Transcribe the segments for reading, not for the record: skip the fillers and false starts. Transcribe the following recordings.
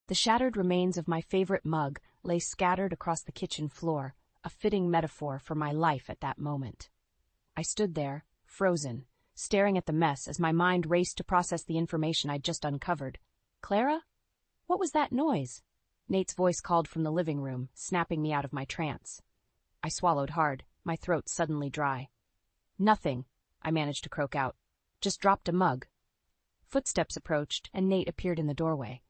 The shattered remains of my favorite mug lay scattered across the kitchen floor, a fitting metaphor for my life at that moment. I stood there, frozen, staring at the mess as my mind raced to process the information I'd just uncovered. "Clara? What was that noise?" Nate's voice called from the living room, snapping me out of my trance. I swallowed hard, my throat suddenly dry. "Nothing," I managed to croak out. "Just dropped a mug." Footsteps approached, and Nate appeared in the doorway.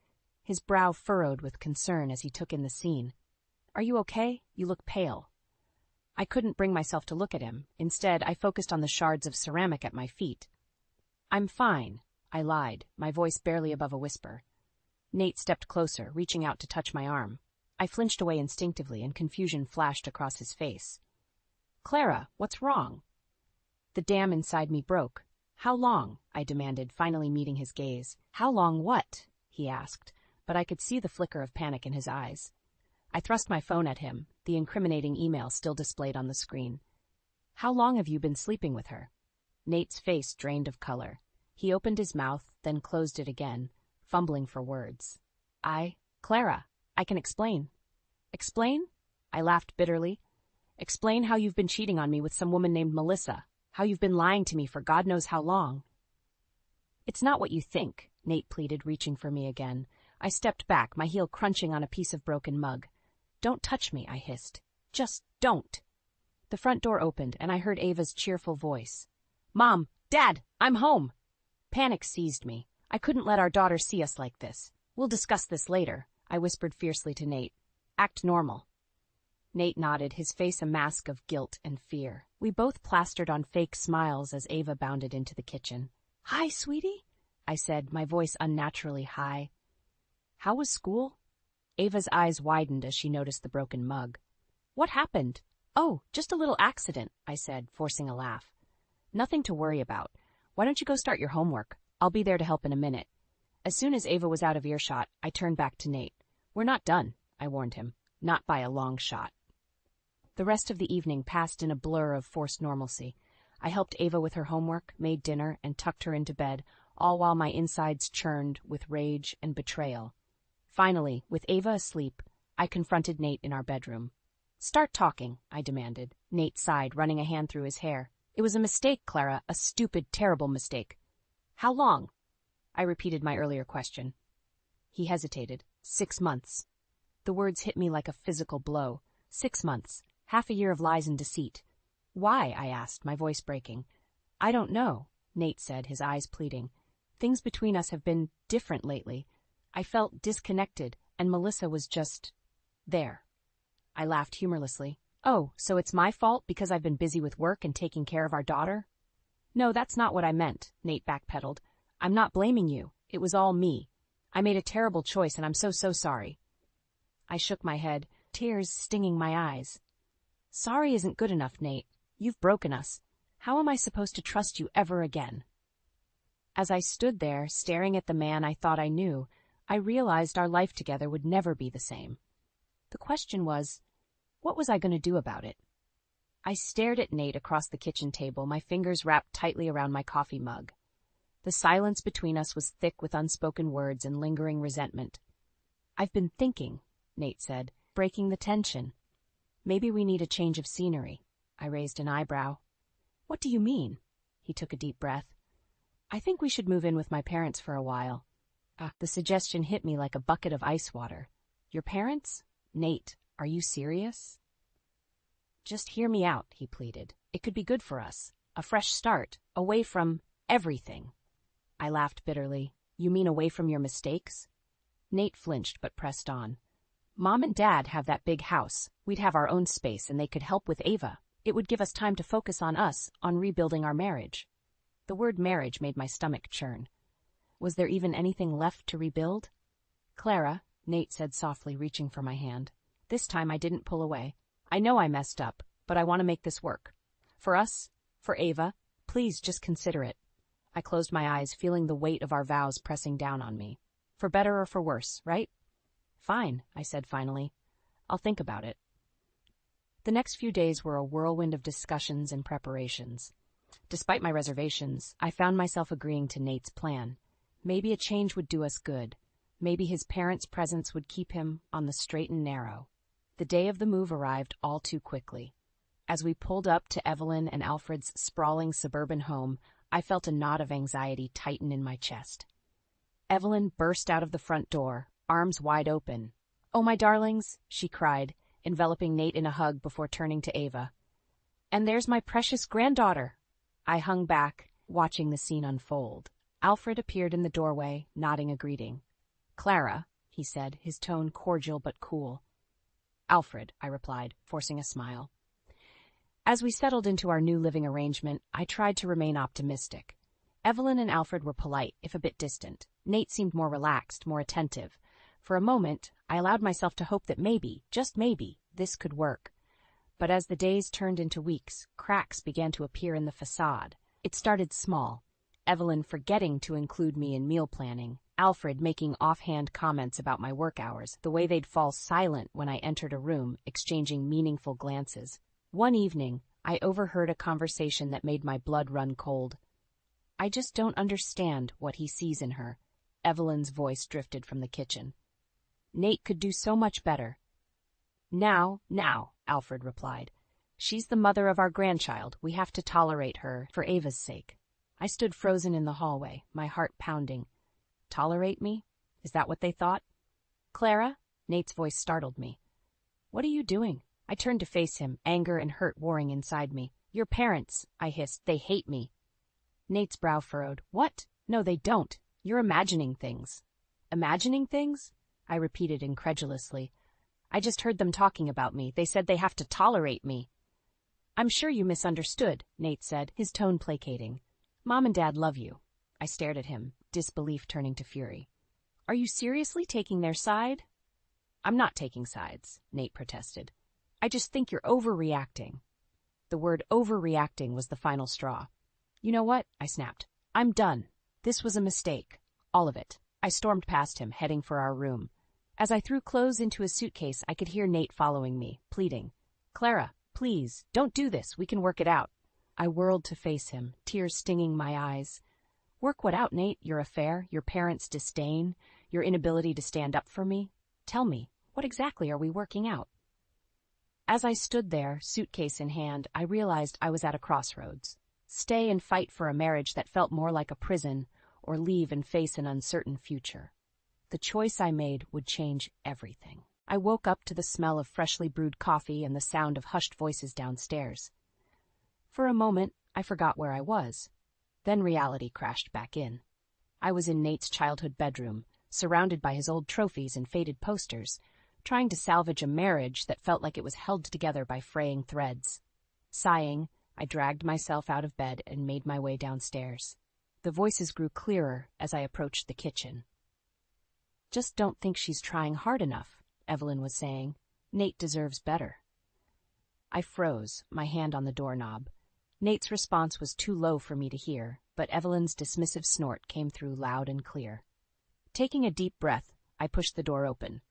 His brow furrowed with concern as he took in the scene. "Are you okay? You look pale." I couldn't bring myself to look at him. Instead, I focused on the shards of ceramic at my feet. "I'm fine," I lied, my voice barely above a whisper. Nate stepped closer, reaching out to touch my arm. I flinched away instinctively, and confusion flashed across his face. "Clara, what's wrong?" The dam inside me broke. "How long?" I demanded, finally meeting his gaze. "How long what?" he asked, but I could see the flicker of panic in his eyes. I thrust my phone at him, the incriminating email still displayed on the screen. "How long have you been sleeping with her?" Nate's face drained of color. He opened his mouth, then closed it again, fumbling for words. Clara, I can explain." "Explain?" I laughed bitterly. "Explain how you've been cheating on me with some woman named Melissa, how you've been lying to me for God knows how long." "It's not what you think," Nate pleaded, reaching for me again. I stepped back, my heel crunching on a piece of broken mug. "Don't touch me," I hissed. "Just don't." The front door opened, and I heard Ava's cheerful voice. "Mom! Dad! I'm home!" Panic seized me. I couldn't let our daughter see us like this. "We'll discuss this later," I whispered fiercely to Nate. "Act normal." Nate nodded, his face a mask of guilt and fear. We both plastered on fake smiles as Ava bounded into the kitchen. "Hi, sweetie," I said, my voice unnaturally high. "How was school?" Ava's eyes widened as she noticed the broken mug. "What happened?" "Oh, just a little accident," I said, forcing a laugh. "Nothing to worry about. Why don't you go start your homework? I'll be there to help in a minute." As soon as Ava was out of earshot, I turned back to Nate. "We're not done," I warned him. "Not by a long shot." The rest of the evening passed in a blur of forced normalcy. I helped Ava with her homework, made dinner, and tucked her into bed, all while my insides churned with rage and betrayal. Finally, with Ava asleep, I confronted Nate in our bedroom. "Start talking," I demanded. Nate sighed, running a hand through his hair. "It was a mistake, Clara, a stupid, terrible mistake." "How long?" I repeated my earlier question. He hesitated. 6 months. The words hit me like a physical blow. 6 months. Half a year of lies and deceit. "Why?" I asked, my voice breaking. "I don't know," Nate said, his eyes pleading. "Things between us have been different lately. I felt disconnected, and Melissa was just there." I laughed humorlessly. "Oh, so it's my fault because I've been busy with work and taking care of our daughter?" "No, that's not what I meant," Nate backpedaled. "I'm not blaming you. It was all me. I made a terrible choice, and I'm so sorry." I shook my head, tears stinging my eyes. "Sorry isn't good enough, Nate. You've broken us. How am I supposed to trust you ever again?" As I stood there, staring at the man I thought I knew, I realized our life together would never be the same. The question was, what was I going to do about it? I stared at Nate across the kitchen table, my fingers wrapped tightly around my coffee mug. The silence between us was thick with unspoken words and lingering resentment. "I've been thinking," Nate said, breaking the tension. "Maybe we need a change of scenery." I raised an eyebrow. "What do you mean?" He took a deep breath. "I think we should move in with my parents for a while." The suggestion hit me like a bucket of ice water. "Your parents? Nate, are you serious?" "Just hear me out," he pleaded. "It could be good for us. A fresh start, away from everything." I laughed bitterly. "You mean away from your mistakes?" Nate flinched but pressed on. "Mom and Dad have that big house. We'd have our own space and they could help with Ava. It would give us time to focus on us, on rebuilding our marriage." The word marriage made my stomach churn. Was there even anything left to rebuild? "Clara," Nate said softly, reaching for my hand. This time I didn't pull away. "I know I messed up, but I want to make this work. For us, for Ava, please just consider it." I closed my eyes, feeling the weight of our vows pressing down on me. "For better or for worse, right?" "Fine," I said finally. "I'll think about it." The next few days were a whirlwind of discussions and preparations. Despite my reservations, I found myself agreeing to Nate's plan. Maybe a change would do us good. Maybe his parents' presence would keep him on the straight and narrow. The day of the move arrived all too quickly. As we pulled up to Evelyn and Alfred's sprawling suburban home, I felt a knot of anxiety tighten in my chest. Evelyn burst out of the front door, arms wide open. "Oh, my darlings," she cried, enveloping Nate in a hug before turning to Ava. "And there's my precious granddaughter." I hung back, watching the scene unfold. Alfred appeared in the doorway, nodding a greeting. "Clara," he said, his tone cordial but cool. "Alfred," I replied, forcing a smile. As we settled into our new living arrangement, I tried to remain optimistic. Evelyn and Alfred were polite, if a bit distant. Nate seemed more relaxed, more attentive. For a moment, I allowed myself to hope that maybe, just maybe, this could work. But as the days turned into weeks, cracks began to appear in the facade. It started small. Evelyn forgetting to include me in meal planning, Alfred making offhand comments about my work hours, the way they'd fall silent when I entered a room, exchanging meaningful glances. One evening, I overheard a conversation that made my blood run cold. "I just don't understand what he sees in her." Evelyn's voice drifted from the kitchen. "Nate could do so much better." Now, Alfred replied. "She's the mother of our grandchild. We have to tolerate her for Ava's sake." I stood frozen in the hallway, my heart pounding. Tolerate me? Is that what they thought? "Clara?" Nate's voice startled me. "What are you doing?" I turned to face him, anger and hurt warring inside me. "Your parents," I hissed. "They hate me." Nate's brow furrowed. "What? No, they don't. You're imagining things." "Imagining things?" I repeated incredulously. "I just heard them talking about me. They said they have to tolerate me." "I'm sure you misunderstood," Nate said, his tone placating. "Mom and Dad love you." I stared at him, disbelief turning to fury. "Are you seriously taking their side?" "I'm not taking sides," Nate protested. "I just think you're overreacting." The word overreacting was the final straw. "You know what?" I snapped. "I'm done. This was a mistake. All of it." I stormed past him, heading for our room. As I threw clothes into a suitcase, I could hear Nate following me, pleading. "Clara, please, don't do this. We can work it out." I whirled to face him, tears stinging my eyes. "Work what out, Nate? Your affair, your parents' disdain, your inability to stand up for me? Tell me, what exactly are we working out?" As I stood there, suitcase in hand, I realized I was at a crossroads. Stay and fight for a marriage that felt more like a prison, or leave and face an uncertain future. The choice I made would change everything. I woke up to the smell of freshly brewed coffee and the sound of hushed voices downstairs. For a moment, I forgot where I was. Then reality crashed back in. I was in Nate's childhood bedroom, surrounded by his old trophies and faded posters, trying to salvage a marriage that felt like it was held together by fraying threads. Sighing, I dragged myself out of bed and made my way downstairs. The voices grew clearer as I approached the kitchen. "Just don't think she's trying hard enough," Evelyn was saying. "Nate deserves better." I froze, my hand on the doorknob. Nate's response was too low for me to hear, but Evelyn's dismissive snort came through loud and clear. Taking a deep breath, I pushed the door open.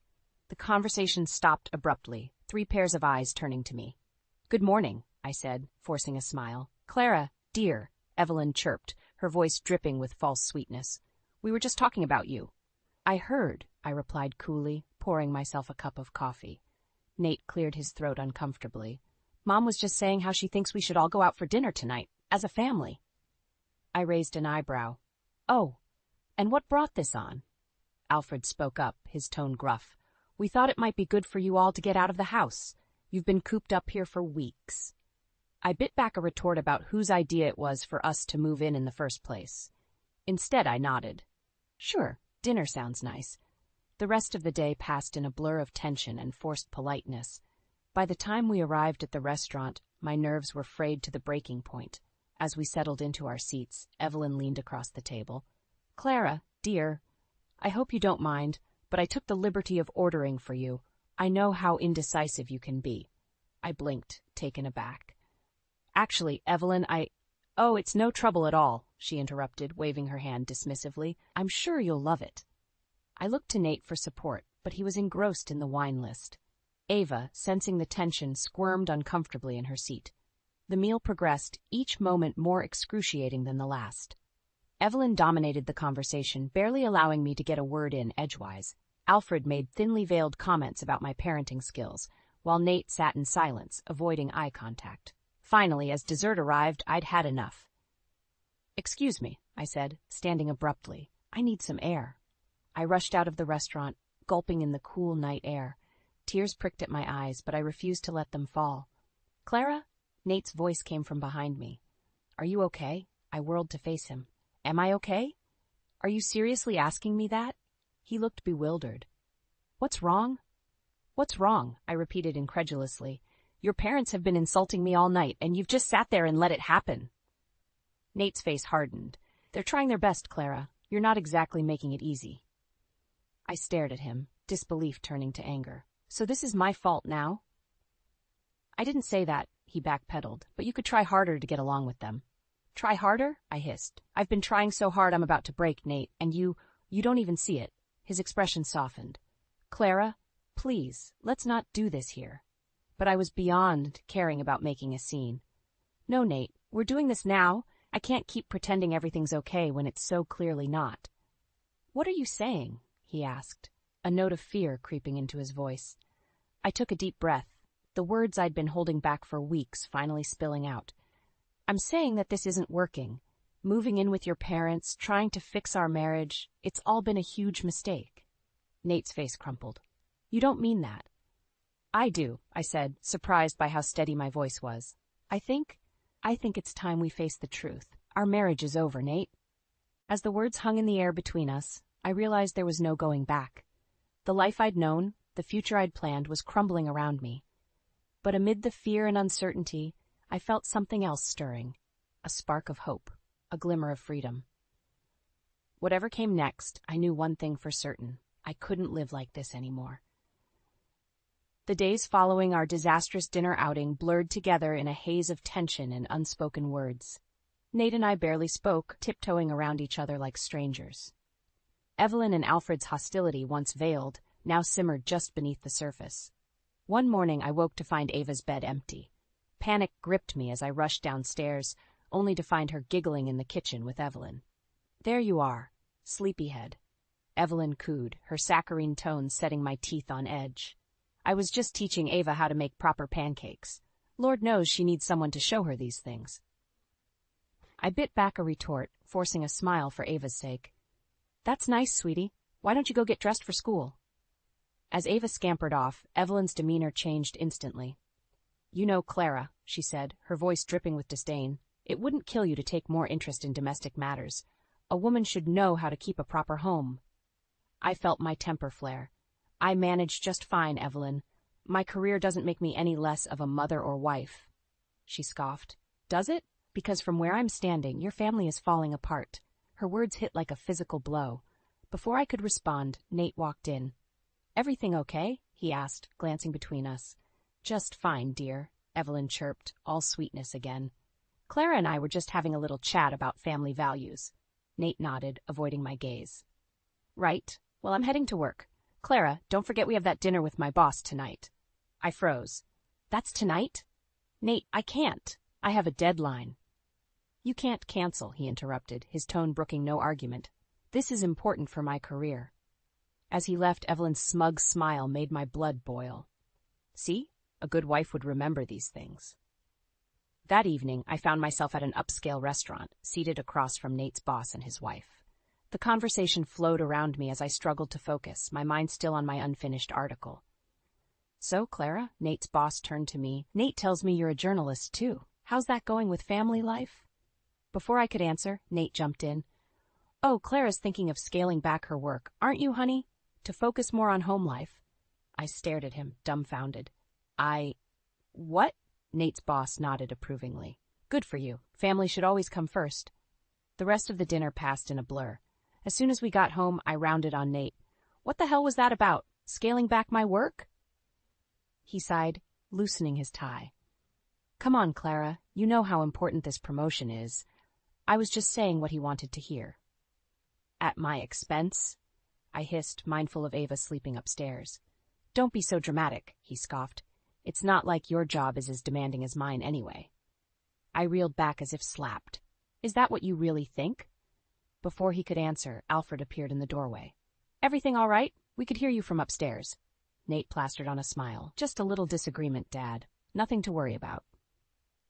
The conversation stopped abruptly, 3 pairs of eyes turning to me. "Good morning," I said, forcing a smile. "Clara, dear," Evelyn chirped, her voice dripping with false sweetness. "We were just talking about you." "I heard," I replied coolly, pouring myself a cup of coffee. Nate cleared his throat uncomfortably. "Mom was just saying how she thinks we should all go out for dinner tonight, as a family." I raised an eyebrow. "Oh, and what brought this on?" Alfred spoke up, his tone gruff. "We thought it might be good for you all to get out of the house. You've been cooped up here for weeks." I bit back a retort about whose idea it was for us to move in the first place. Instead, I nodded. "Sure, dinner sounds nice." The rest of the day passed in a blur of tension and forced politeness. By the time we arrived at the restaurant, my nerves were frayed to the breaking point. As we settled into our seats, Evelyn leaned across the table. "Clara, dear, I hope you don't mind, but I took the liberty of ordering for you. I know how indecisive you can be." I blinked, taken aback. "Actually, Evelyn, Oh, it's no trouble at all," she interrupted, waving her hand dismissively. "I'm sure you'll love it." I looked to Nate for support, but he was engrossed in the wine list. Ava, sensing the tension, squirmed uncomfortably in her seat. The meal progressed, each moment more excruciating than the last. Evelyn dominated the conversation, barely allowing me to get a word in edgewise. Alfred made thinly veiled comments about my parenting skills, while Nate sat in silence, avoiding eye contact. Finally, as dessert arrived, I'd had enough. "Excuse me," I said, standing abruptly. "I need some air." I rushed out of the restaurant, gulping in the cool night air. Tears pricked at my eyes, but I refused to let them fall. "Clara?" Nate's voice came from behind me. "Are you okay?" I whirled to face him. "Am I okay? Are you seriously asking me that?" He looked bewildered. "What's wrong?" "What's wrong?" I repeated incredulously. "Your parents have been insulting me all night, and you've just sat there and let it happen." Nate's face hardened. "They're trying their best, Clara. You're not exactly making it easy." I stared at him, disbelief turning to anger. "So this is my fault now?" "I didn't say that," he backpedaled, "but you could try harder to get along with them." "Try harder?" I hissed. "I've been trying so hard I'm about to break, Nate, and you don't even see it." His expression softened. "Clara, please, let's not do this here." But I was beyond caring about making a scene. "No, Nate, we're doing this now. I can't keep pretending everything's okay when it's so clearly not." "What are you saying?" he asked, a note of fear creeping into his voice. I took a deep breath, the words I'd been holding back for weeks finally spilling out. "I'm saying that this isn't working. Moving in with your parents, trying to fix our marriage, it's all been a huge mistake." Nate's face crumpled. "You don't mean that." "I do," I said, surprised by how steady my voice was. I think it's time we face the truth. Our marriage is over, Nate." As the words hung in the air between us, I realized there was no going back. The life I'd known, the future I'd planned, was crumbling around me. But amid the fear and uncertainty, I felt something else stirring, a spark of hope, a glimmer of freedom. Whatever came next, I knew one thing for certain. I couldn't live like this anymore. The days following our disastrous dinner outing blurred together in a haze of tension and unspoken words. Nate and I barely spoke, tiptoeing around each other like strangers. Evelyn and Alfred's hostility, once veiled, now simmered just beneath the surface. One morning I woke to find Ava's bed empty. Panic gripped me as I rushed downstairs, only to find her giggling in the kitchen with Evelyn. "There you are, sleepyhead," Evelyn cooed, her saccharine tones setting my teeth on edge. "I was just teaching Ava how to make proper pancakes. Lord knows she needs someone to show her these things." I bit back a retort, forcing a smile for Ava's sake. "That's nice, sweetie. Why don't you go get dressed for school?" As Ava scampered off, Evelyn's demeanor changed instantly. "You know, Clara," she said, her voice dripping with disdain, "it wouldn't kill you to take more interest in domestic matters. A woman should know how to keep a proper home." I felt my temper flare. "I manage just fine, Evelyn. My career doesn't make me any less of a mother or wife." She scoffed. "Does it? Because from where I'm standing, your family is falling apart." Her words hit like a physical blow. Before I could respond, Nate walked in. "Everything okay?" he asked, glancing between us. "Just fine, dear," Evelyn chirped, all sweetness again. "Clara and I were just having a little chat about family values." Nate nodded, avoiding my gaze. "Right. Well, I'm heading to work. Clara, don't forget we have that dinner with my boss tonight." I froze. "That's tonight?" "Nate, I can't. I have a deadline." "You can't cancel," he interrupted, his tone brooking no argument. "This is important for my career." As he left, Evelyn's smug smile made my blood boil. See? A good wife would remember these things. That evening, I found myself at an upscale restaurant, seated across from Nate's boss and his wife. The conversation flowed around me as I struggled to focus, my mind still on my unfinished article. "So, Clara," Nate's boss turned to me. "Nate tells me you're a journalist, too. How's that going with family life?" Before I could answer, Nate jumped in. "Oh, Clara's thinking of scaling back her work, aren't you, honey? To focus more on home life." I stared at him, dumbfounded. What?" Nate's boss nodded approvingly. "Good for you. Family should always come first." The rest of the dinner passed in a blur. As soon as we got home, I rounded on Nate. "What the hell was that about? Scaling back my work?" He sighed, loosening his tie. "Come on, Clara. You know how important this promotion is." I was just saying what he wanted to hear. "At my expense?" I hissed, mindful of Ava sleeping upstairs. "Don't be so dramatic," he scoffed. "It's not like your job is as demanding as mine anyway." I reeled back as if slapped. "Is that what you really think?" Before he could answer, Alfred appeared in the doorway. "Everything all right? We could hear you from upstairs." Nate plastered on a smile. "Just a little disagreement, Dad. Nothing to worry about."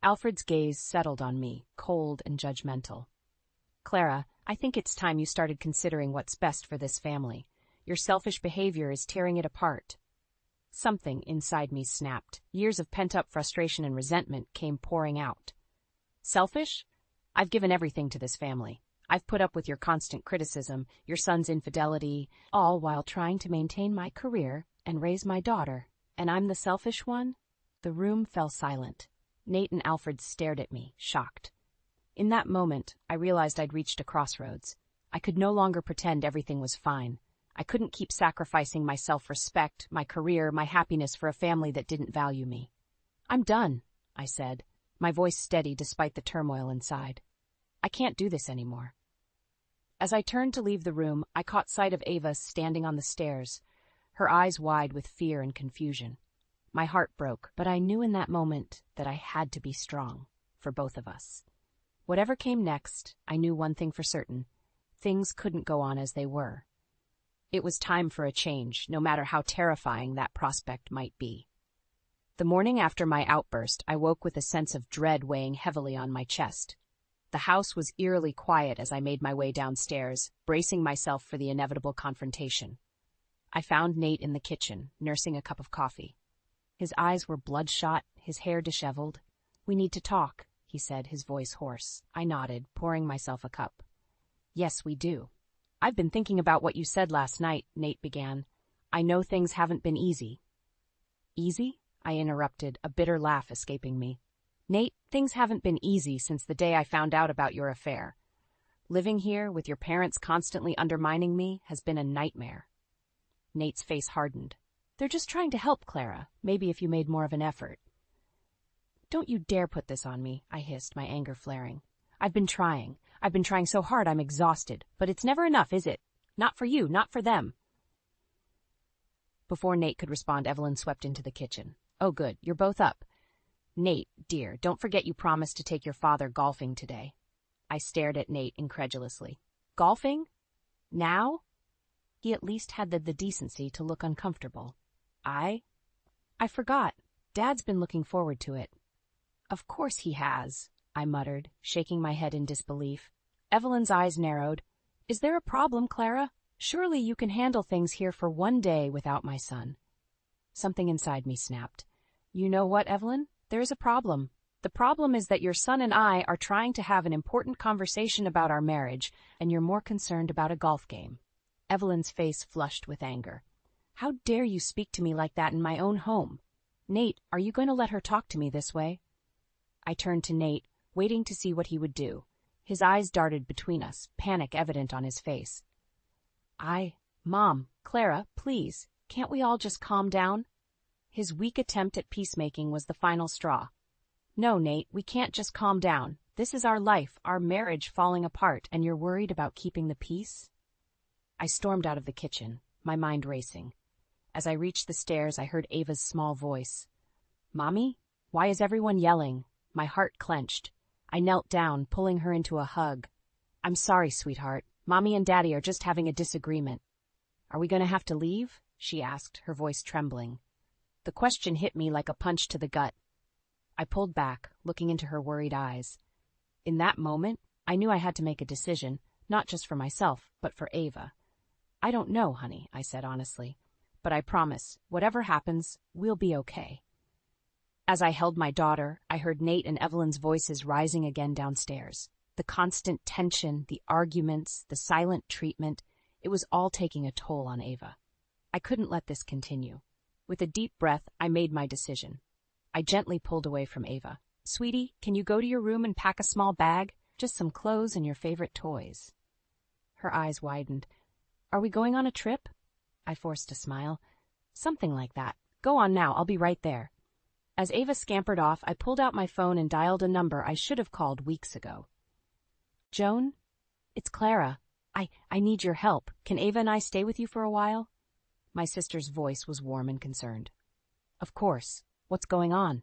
Alfred's gaze settled on me, cold and judgmental. "Clara, I think it's time you started considering what's best for this family. Your selfish behavior is tearing it apart." Something inside me snapped. Years of pent-up frustration and resentment came pouring out. "Selfish? I've given everything to this family. I've put up with your constant criticism, your son's infidelity, all while trying to maintain my career and raise my daughter. And I'm the selfish one?" The room fell silent. Nate and Alfred stared at me, shocked. In that moment, I realized I'd reached a crossroads. I could no longer pretend everything was fine. I couldn't keep sacrificing my self-respect, my career, my happiness for a family that didn't value me. "I'm done," I said, my voice steady despite the turmoil inside. "I can't do this anymore." As I turned to leave the room, I caught sight of Ava standing on the stairs, her eyes wide with fear and confusion. My heart broke, but I knew in that moment that I had to be strong, for both of us. Whatever came next, I knew one thing for certain: things couldn't go on as they were. It was time for a change, no matter how terrifying that prospect might be. The morning after my outburst, I woke with a sense of dread weighing heavily on my chest. The house was eerily quiet as I made my way downstairs, bracing myself for the inevitable confrontation. I found Nate in the kitchen, nursing a cup of coffee. His eyes were bloodshot, his hair disheveled. "We need to talk," he said, his voice hoarse. I nodded, pouring myself a cup. "Yes, we do." "I've been thinking about what you said last night," Nate began. "I know things haven't been easy." "Easy?" I interrupted, a bitter laugh escaping me. "Nate, things haven't been easy since the day I found out about your affair. Living here, with your parents constantly undermining me, has been a nightmare." Nate's face hardened. "They're just trying to help, Clara. Maybe if you made more of an effort." "Don't you dare put this on me," I hissed, my anger flaring. I've been trying so hard I'm exhausted, but it's never enough, is it? Not for you, not for them." Before Nate could respond, Evelyn swept into the kitchen. "Oh, good, you're both up. Nate, dear, don't forget you promised to take your father golfing today." I stared at Nate incredulously. "Golfing? Now?" He at least had the decency to look uncomfortable. I forgot. Dad's been looking forward to it." "Of course he has," I muttered, shaking my head in disbelief. Evelyn's eyes narrowed. "Is there a problem, Clara? Surely you can handle things here for one day without my son." Something inside me snapped. "You know what, Evelyn? There is a problem. The problem is that your son and I are trying to have an important conversation about our marriage, and you're more concerned about a golf game." Evelyn's face flushed with anger. "How dare you speak to me like that in my own home? Nate, are you going to let her talk to me this way?" I turned to Nate, waiting to see what he would do. His eyes darted between us, panic evident on his face. Mom, Clara, please, can't we all just calm down?" His weak attempt at peacemaking was the final straw. "No, Nate, we can't just calm down. This is our life, our marriage falling apart, and you're worried about keeping the peace?" I stormed out of the kitchen, my mind racing. As I reached the stairs, I heard Ava's small voice. "Mommy? Why is everyone yelling?" My heart clenched. I knelt down, pulling her into a hug. "I'm sorry, sweetheart. Mommy and Daddy are just having a disagreement." "Are we going to have to leave?" she asked, her voice trembling. The question hit me like a punch to the gut. I pulled back, looking into her worried eyes. In that moment, I knew I had to make a decision, not just for myself, but for Ava. "I don't know, honey," I said honestly, "but I promise, whatever happens, we'll be okay." As I held my daughter, I heard Nate and Evelyn's voices rising again downstairs. The constant tension, the arguments, the silent treatment, it was all taking a toll on Ava. I couldn't let this continue. With a deep breath, I made my decision. I gently pulled away from Ava. "Sweetie, can you go to your room and pack a small bag? Just some clothes and your favorite toys." Her eyes widened. "Are we going on a trip?" I forced a smile. "Something like that. Go on now, I'll be right there." As Ava scampered off, I pulled out my phone and dialed a number I should have called weeks ago. "Joan? It's Clara. I need your help. Can Ava and I stay with you for a while?" My sister's voice was warm and concerned. "Of course. What's going on?"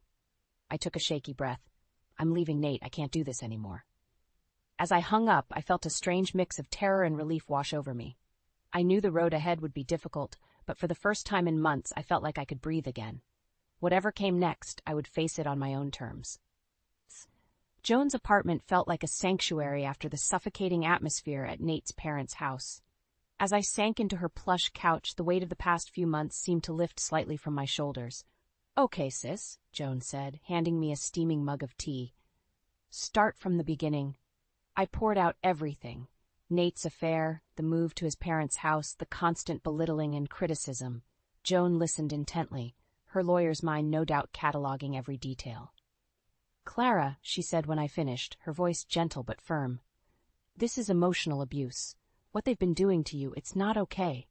I took a shaky breath. "I'm leaving Nate. I can't do this anymore." As I hung up, I felt a strange mix of terror and relief wash over me. I knew the road ahead would be difficult, but for the first time in months, I felt like I could breathe again. Whatever came next, I would face it on my own terms. Joan's apartment felt like a sanctuary after the suffocating atmosphere at Nate's parents' house. As I sank into her plush couch, the weight of the past few months seemed to lift slightly from my shoulders. "Okay, sis," Joan said, handing me a steaming mug of tea. "Start from the beginning." I poured out everything. Nate's affair, the move to his parents' house, the constant belittling and criticism. Joan listened intently, her lawyer's mind no doubt cataloging every detail. "Clara," she said when I finished, her voice gentle but firm, "this is emotional abuse. What they've been doing to you, it's not okay."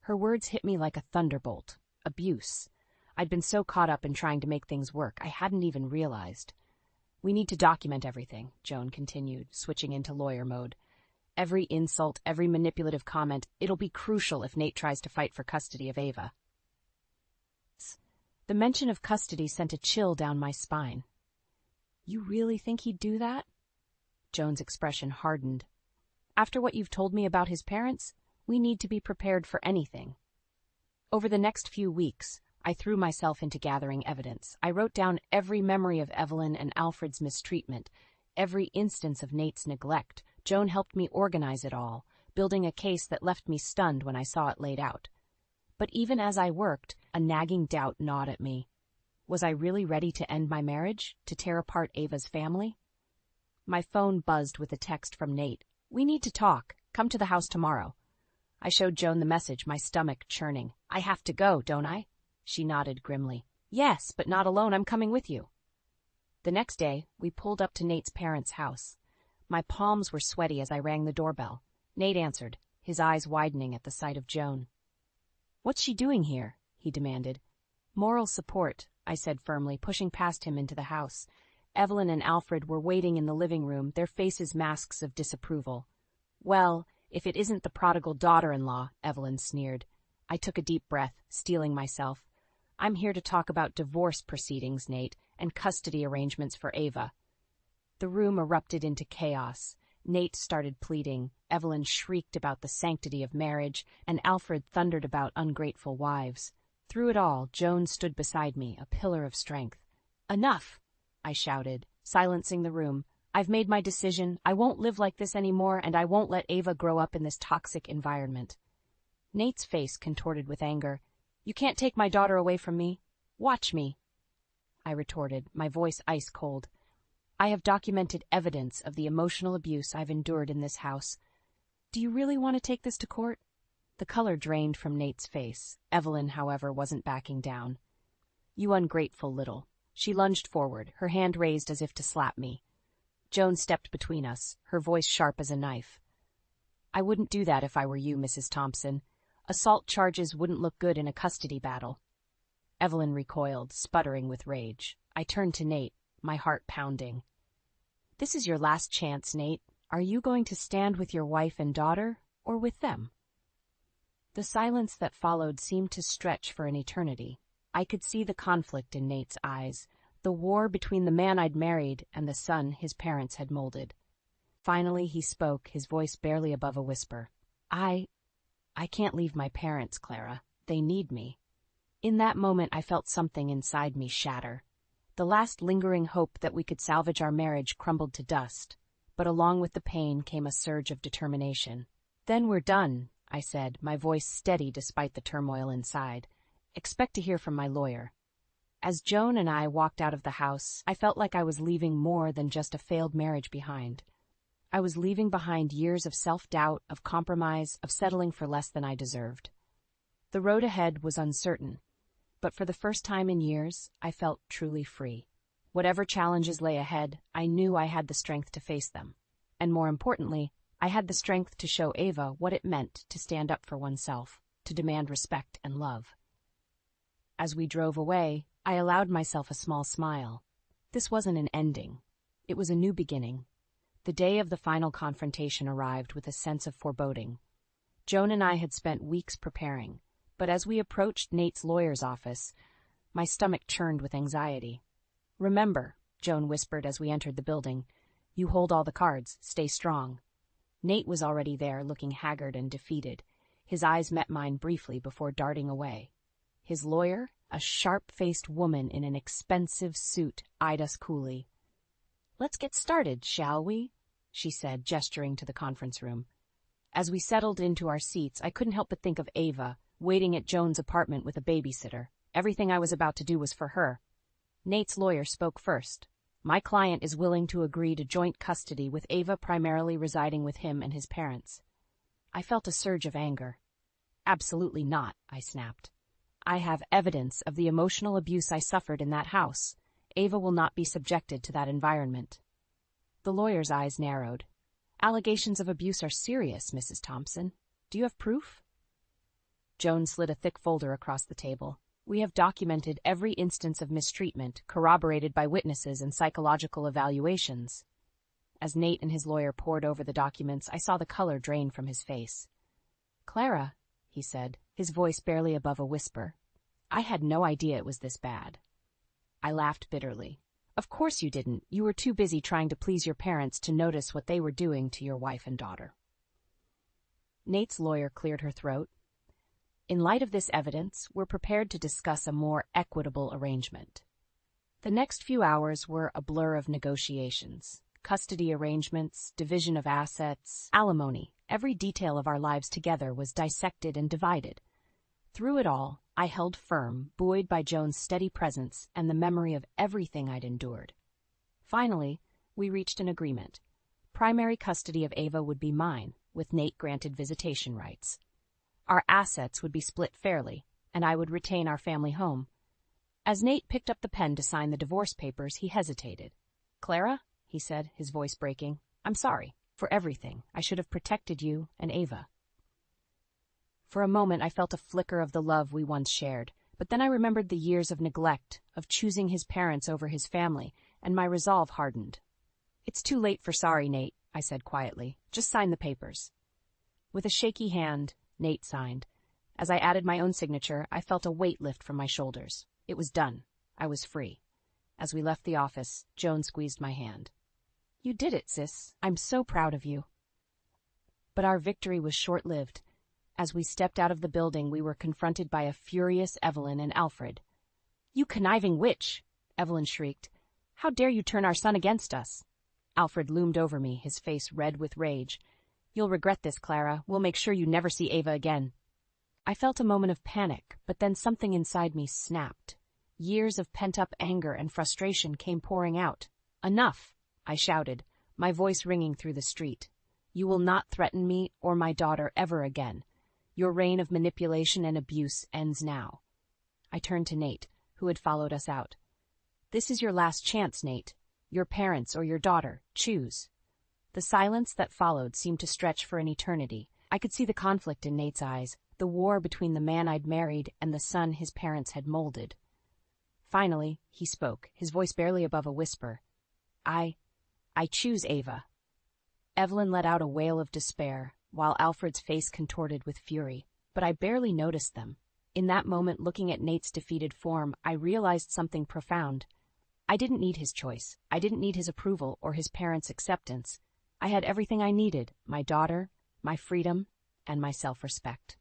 Her words hit me like a thunderbolt. Abuse. I'd been so caught up in trying to make things work, I hadn't even realized. "We need to document everything," Joan continued, switching into lawyer mode. "Every insult, every manipulative comment, it'll be crucial if Nate tries to fight for custody of Ava." The mention of custody sent a chill down my spine. "You really think he'd do that?" Joan's expression hardened. "After what you've told me about his parents, we need to be prepared for anything." Over the next few weeks, I threw myself into gathering evidence. I wrote down every memory of Evelyn and Alfred's mistreatment, every instance of Nate's neglect. Joan helped me organize it all, building a case that left me stunned when I saw it laid out. But even as I worked, a nagging doubt gnawed at me. Was I really ready to end my marriage, to tear apart Ava's family? My phone buzzed with a text from Nate. "We need to talk. Come to the house tomorrow." I showed Joan the message, my stomach churning. "I have to go, don't I?" She nodded grimly. "Yes, but not alone. I'm coming with you." The next day, we pulled up to Nate's parents' house. My palms were sweaty as I rang the doorbell. Nate answered, his eyes widening at the sight of Joan. "What's she doing here?" he demanded. "Moral support," I said firmly, pushing past him into the house. Evelyn and Alfred were waiting in the living room, their faces masks of disapproval. "Well, if it isn't the prodigal daughter-in-law," Evelyn sneered. I took a deep breath, steeling myself. "I'm here to talk about divorce proceedings, Nate, and custody arrangements for Ava." The room erupted into chaos. Nate started pleading, Evelyn shrieked about the sanctity of marriage, and Alfred thundered about ungrateful wives. Through it all, Joan stood beside me, a pillar of strength. "Enough!" I shouted, silencing the room. "I've made my decision. I won't live like this anymore, and I won't let Ava grow up in this toxic environment." Nate's face contorted with anger. "You can't take my daughter away from me. Watch me," I retorted, my voice ice cold. "I have documented evidence of the emotional abuse I've endured in this house. Do you really want to take this to court?" The color drained from Nate's face. Evelyn, however, wasn't backing down. "You ungrateful little." She lunged forward, her hand raised as if to slap me. Joan stepped between us, her voice sharp as a knife. "I wouldn't do that if I were you, Mrs. Thompson. Assault charges wouldn't look good in a custody battle." Evelyn recoiled, sputtering with rage. I turned to Nate, my heart pounding. "This is your last chance, Nate. Are you going to stand with your wife and daughter, or with them?" The silence that followed seemed to stretch for an eternity. I could see the conflict in Nate's eyes, the war between the man I'd married and the son his parents had molded. Finally he spoke, his voice barely above a whisper. I can't leave my parents, Clara. They need me." In that moment I felt something inside me shatter. The last lingering hope that we could salvage our marriage crumbled to dust, but along with the pain came a surge of determination. "Then we're done," I said, my voice steady despite the turmoil inside. "Expect to hear from my lawyer." As Joan and I walked out of the house, I felt like I was leaving more than just a failed marriage behind. I was leaving behind years of self-doubt, of compromise, of settling for less than I deserved. The road ahead was uncertain, but for the first time in years, I felt truly free. Whatever challenges lay ahead, I knew I had the strength to face them. And more importantly, I had the strength to show Ava what it meant to stand up for oneself, to demand respect and love. As we drove away, I allowed myself a small smile. This wasn't an ending. It was a new beginning. The day of the final confrontation arrived with a sense of foreboding. Joan and I had spent weeks preparing, but as we approached Nate's lawyer's office, my stomach churned with anxiety. "Remember," Joan whispered as we entered the building, You hold all the cards. Stay strong." Nate was already there, looking haggard and defeated. His eyes met mine briefly before darting away. His lawyer, a sharp-faced woman in an expensive suit, eyed us coolly. "Let's get started, shall we?" she said, gesturing to the conference room. As we settled into our seats, I couldn't help but think of Ava, waiting at Joan's apartment with a babysitter. Everything I was about to do was for her. Nate's lawyer spoke first. "My client is willing to agree to joint custody, with Ava primarily residing with him and his parents." I felt a surge of anger. "Absolutely not," I snapped. "I have evidence of the emotional abuse I suffered in that house. Ava will not be subjected to that environment." The lawyer's eyes narrowed. "Allegations of abuse are serious, Mrs. Thompson. Do you have proof?" Joan slid a thick folder across the table. "We have documented every instance of mistreatment, corroborated by witnesses and psychological evaluations." As Nate and his lawyer pored over the documents, I saw the color drain from his face. "Clara," he said, his voice barely above a whisper, "I had no idea it was this bad." I laughed bitterly. "Of course you didn't. You were too busy trying to please your parents to notice what they were doing to your wife and daughter." Nate's lawyer cleared her throat. "In light of this evidence, we're prepared to discuss a more equitable arrangement." The next few hours were a blur of negotiations. Custody arrangements, division of assets, alimony. Every detail of our lives together was dissected and divided. Through it all, I held firm, buoyed by Joan's steady presence and the memory of everything I'd endured. Finally, we reached an agreement. Primary custody of Ava would be mine, with Nate granted visitation rights. Our assets would be split fairly, and I would retain our family home. As Nate picked up the pen to sign the divorce papers, he hesitated. "Clara," he said, his voice breaking, "I'm sorry for everything. I should have protected you and Ava." For a moment I felt a flicker of the love we once shared, but then I remembered the years of neglect, of choosing his parents over his family, and my resolve hardened. "It's too late for sorry, Nate," I said quietly. "Just sign the papers." With a shaky hand, Nate signed. As I added my own signature, I felt a weight lift from my shoulders. It was done. I was free. As we left the office, Joan squeezed my hand. "You did it, sis. I'm so proud of you." But our victory was short-lived. As we stepped out of the building, we were confronted by a furious Evelyn and Alfred. "You conniving witch!" Evelyn shrieked. "How dare you turn our son against us?" Alfred loomed over me, his face red with rage. "You'll regret this, Clara. We'll make sure you never see Ava again." I felt a moment of panic, but then something inside me snapped. Years of pent-up anger and frustration came pouring out. "Enough!" I shouted, my voice ringing through the street. "You will not threaten me or my daughter ever again. Your reign of manipulation and abuse ends now." I turned to Nate, who had followed us out. "This is your last chance, Nate. Your parents or your daughter. Choose." The silence that followed seemed to stretch for an eternity. I could see the conflict in Nate's eyes, the war between the man I'd married and the son his parents had molded. Finally, he spoke, his voice barely above a whisper. I choose Ava." Evelyn let out a wail of despair, while Alfred's face contorted with fury, but I barely noticed them. In that moment, looking at Nate's defeated form, I realized something profound. I didn't need his choice. I didn't need his approval or his parents' acceptance. I had everything I needed: my daughter, my freedom, and my self-respect.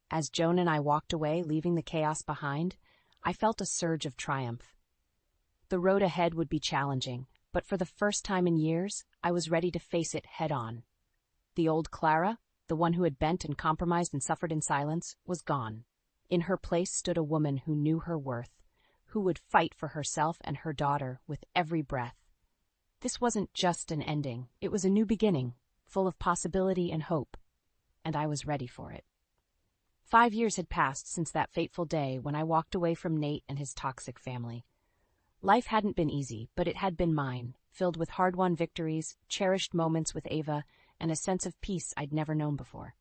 As Joan and I walked away, leaving the chaos behind, I felt a surge of triumph. The road ahead would be challenging, but for the first time in years, I was ready to face it head-on. The old Clara, the one who had bent and compromised and suffered in silence, was gone. In her place stood a woman who knew her worth, who would fight for herself and her daughter with every breath. This wasn't just an ending. It was a new beginning, full of possibility and hope, and I was ready for it. 5 years had passed since that fateful day when I walked away from Nate and his toxic family. Life hadn't been easy, but it had been mine, filled with hard-won victories, cherished moments with Ava, and a sense of peace I'd never known before.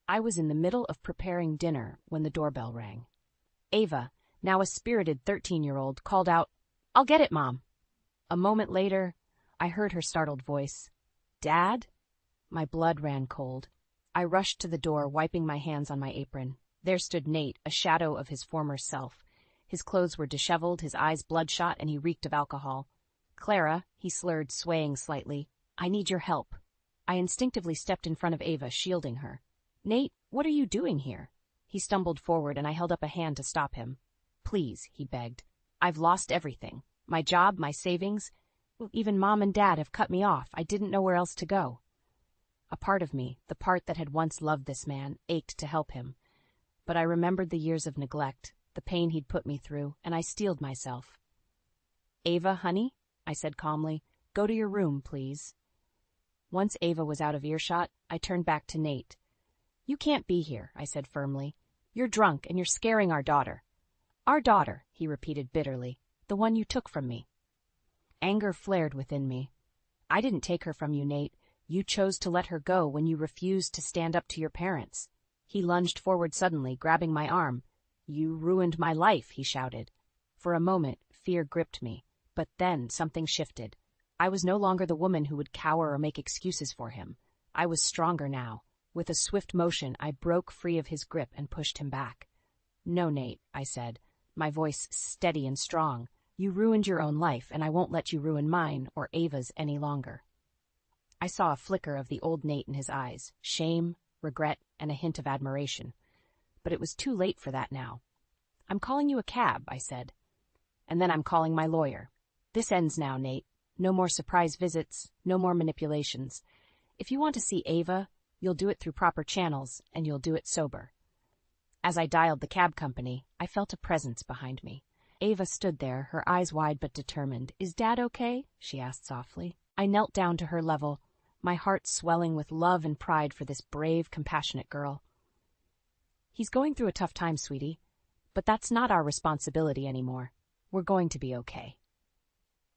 I was in the middle of preparing dinner when the doorbell rang. Ava, now a spirited 13-year-old, called out, "I'll get it, Mom." A moment later, I heard her startled voice. "Dad?" My blood ran cold. I rushed to the door, wiping my hands on my apron. There stood Nate, a shadow of his former self. His clothes were disheveled, his eyes bloodshot, and he reeked of alcohol. Clara, he slurred, swaying slightly. I need your help. I instinctively stepped in front of Ava, shielding her. Nate, what are you doing here? He stumbled forward and I held up a hand to stop him. Please, he begged. I've lost everything. My job, my savings. Even Mom and Dad have cut me off. I didn't know where else to go. A part of me, the part that had once loved this man, ached to help him. But I remembered the years of neglect, the pain he'd put me through, and I steeled myself. Ava, honey, I said calmly, go to your room, please. Once Ava was out of earshot, I turned back to Nate. You can't be here, I said firmly. You're drunk and you're scaring our daughter. Our daughter, he repeated bitterly, the one you took from me. Anger flared within me. I didn't take her from you, Nate. You chose to let her go when you refused to stand up to your parents. He lunged forward suddenly, grabbing my arm. You ruined my life, he shouted. For a moment, fear gripped me, but then something shifted. I was no longer the woman who would cower or make excuses for him. I was stronger now. With a swift motion, I broke free of his grip and pushed him back. No, Nate, I said, my voice steady and strong. You ruined your own life, and I won't let you ruin mine or Ava's any longer. I saw a flicker of the old Nate in his eyes, shame, regret, and a hint of admiration. But it was too late for that now. I'm calling you a cab, I said. And then I'm calling my lawyer. This ends now, Nate. No more surprise visits, no more manipulations. If you want to see Ava, you'll do it through proper channels, and you'll do it sober. As I dialed the cab company, I felt a presence behind me. Ava stood there, her eyes wide but determined. Is Dad okay? She asked softly. I knelt down to her level, my heart swelling with love and pride for this brave, compassionate girl. He's going through a tough time, sweetie, but that's not our responsibility anymore. We're going to be okay.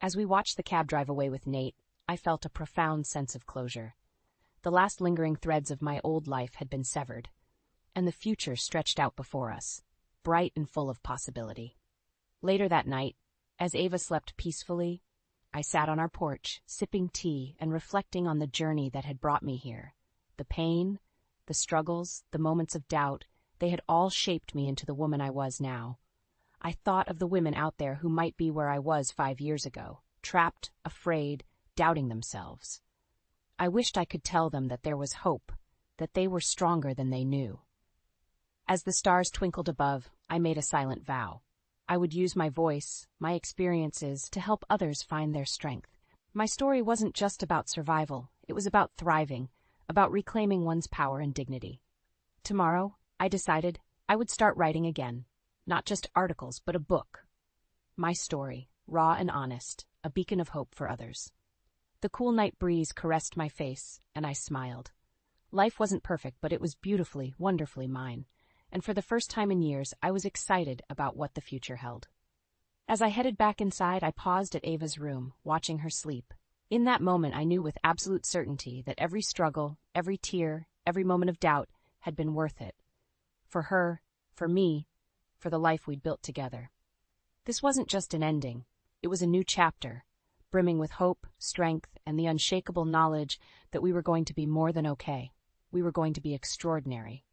As we watched the cab drive away with Nate, I felt a profound sense of closure. The last lingering threads of my old life had been severed, and the future stretched out before us, bright and full of possibility. Later that night, as Ava slept peacefully, I sat on our porch, sipping tea and reflecting on the journey that had brought me here. The pain, the struggles, the moments of doubt, they had all shaped me into the woman I was now. I thought of the women out there who might be where I was 5 years ago, trapped, afraid, doubting themselves. I wished I could tell them that there was hope, that they were stronger than they knew. As the stars twinkled above, I made a silent vow. I would use my voice, my experiences, to help others find their strength. My story wasn't just about survival, it was about thriving, about reclaiming one's power and dignity. Tomorrow, I decided I would start writing again. Not just articles, but a book. My story, raw and honest, a beacon of hope for others. The cool night breeze caressed my face, and I smiled. Life wasn't perfect, but it was beautifully, wonderfully mine. And for the first time in years, I was excited about what the future held. As I headed back inside, I paused at Ava's room, watching her sleep. In that moment, I knew with absolute certainty that every struggle, every tear, every moment of doubt had been worth it. For her, for me, for the life we'd built together. This wasn't just an ending. It was a new chapter, brimming with hope, strength, and the unshakable knowledge that we were going to be more than okay. We were going to be extraordinary.